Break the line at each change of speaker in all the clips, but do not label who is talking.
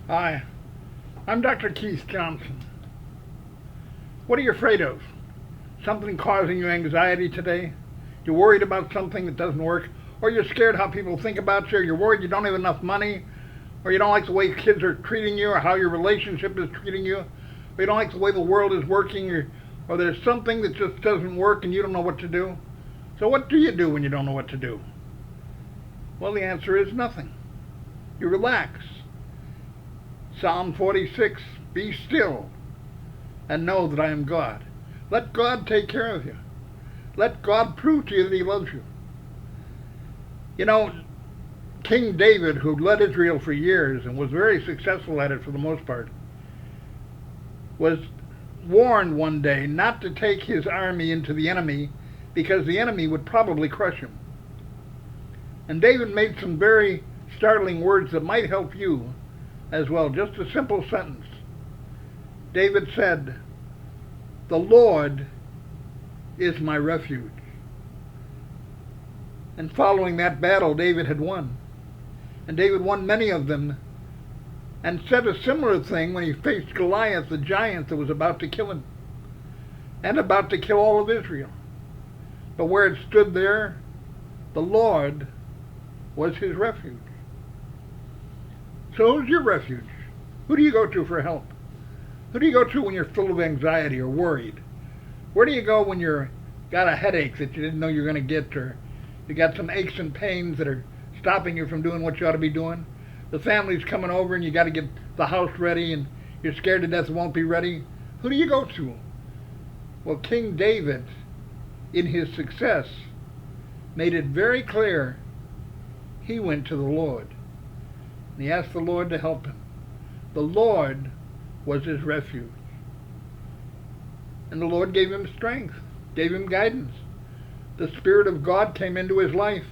Hi, I'm Dr. Keith Johnson. What are you afraid of? Something causing you anxiety today? You're worried about something that doesn't work? Or you're scared how people think about you? Or you're worried you don't have enough money? Or you don't like the way kids are treating you? Or how your relationship is treating you? Or you don't like the way the world is working? Or there's something that just doesn't work and you don't know what to do? So what do you do when you don't know what to do? Well, the answer is nothing. You relax. Psalm 46, be still and know that I am God. Let God take care of you. Let God prove to you that he loves you. You know, King David, who led Israel for years and was very successful at it for the most part, was warned one day not to take his army into the enemy because the enemy would probably crush him. And David made some very startling words that might help you as well. Just a simple sentence. David said, "The Lord is my refuge." And following that battle, David had won. And David won many of them, and said a similar thing when he faced Goliath, the giant that was about to kill him, and about to kill all of Israel. But where it stood there, the Lord was his refuge. So who's your refuge? Who do you go to for help? Who do you go to when you're full of anxiety or worried? Where do you go when you're got a headache that you didn't know you were going to get, or you got some aches and pains that are stopping you from doing what you ought to be doing? The family's coming over and you got to get the house ready and you're scared to death it won't be ready. Who do you go to? Well, King David, in his success, made it very clear he went to the Lord. And he asked the Lord to help him. The Lord was his refuge. And the Lord gave him strength, gave him guidance. The Spirit of God came into his life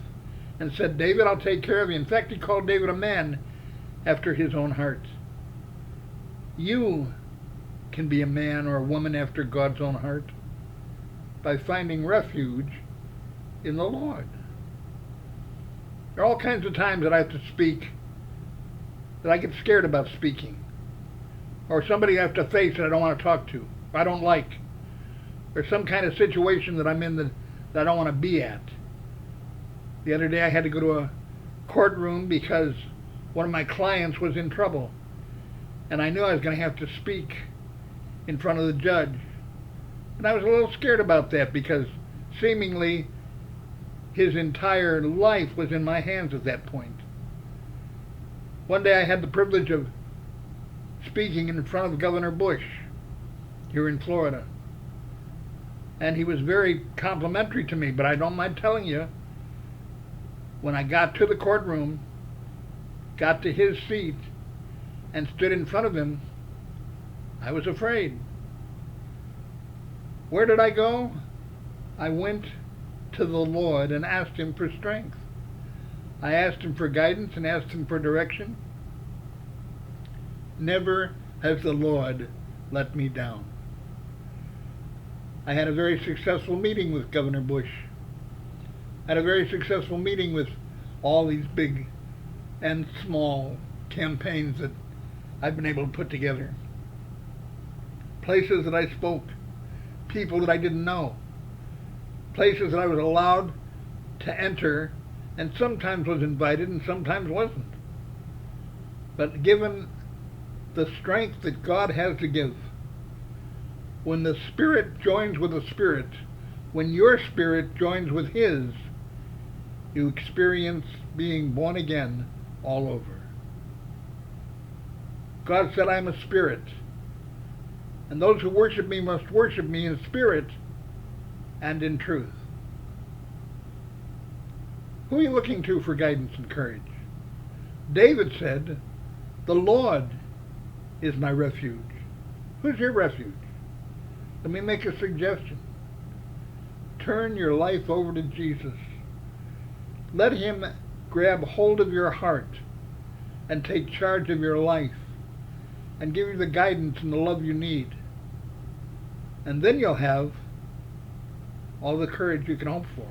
and said, "David, I'll take care of you." In fact, he called David a man after his own heart. You can be a man or a woman after God's own heart by finding refuge in the Lord. There are all kinds of times that I have to speak that I get scared about speaking, or somebody I have to face that I don't want to talk to, or I don't like, or some kind of situation that I'm in that I don't want to be at. The other day I had to go to a courtroom because one of my clients was in trouble, and I knew I was going to have to speak in front of the judge. And I was a little scared about that because seemingly his entire life was in my hands at that point. One day I had the privilege of speaking in front of Governor Bush here in Florida. And he was very complimentary to me, but I don't mind telling you, when I got to the courtroom, got to his seat, and stood in front of him, I was afraid. Where did I go? I went to the Lord and asked him for strength. I asked him for guidance and asked him for direction. Never has the Lord let me down. I had a very successful meeting with Governor Bush. I had a very successful meeting with all these big and small campaigns that I've been able to put together. Places that I spoke, people that I didn't know, places that I was allowed to enter and sometimes was invited and sometimes wasn't. But given the strength that God has to give, when the Spirit joins with the Spirit, when your spirit joins with his, you experience being born again all over. God said, "I am a spirit, and those who worship me must worship me in spirit and in truth." Who are you looking to for guidance and courage? David said, "The Lord is my refuge." Who's your refuge? Let me make a suggestion. Turn your life over to Jesus. Let him grab hold of your heart and take charge of your life and give you the guidance and the love you need. And then you'll have all the courage you can hope for.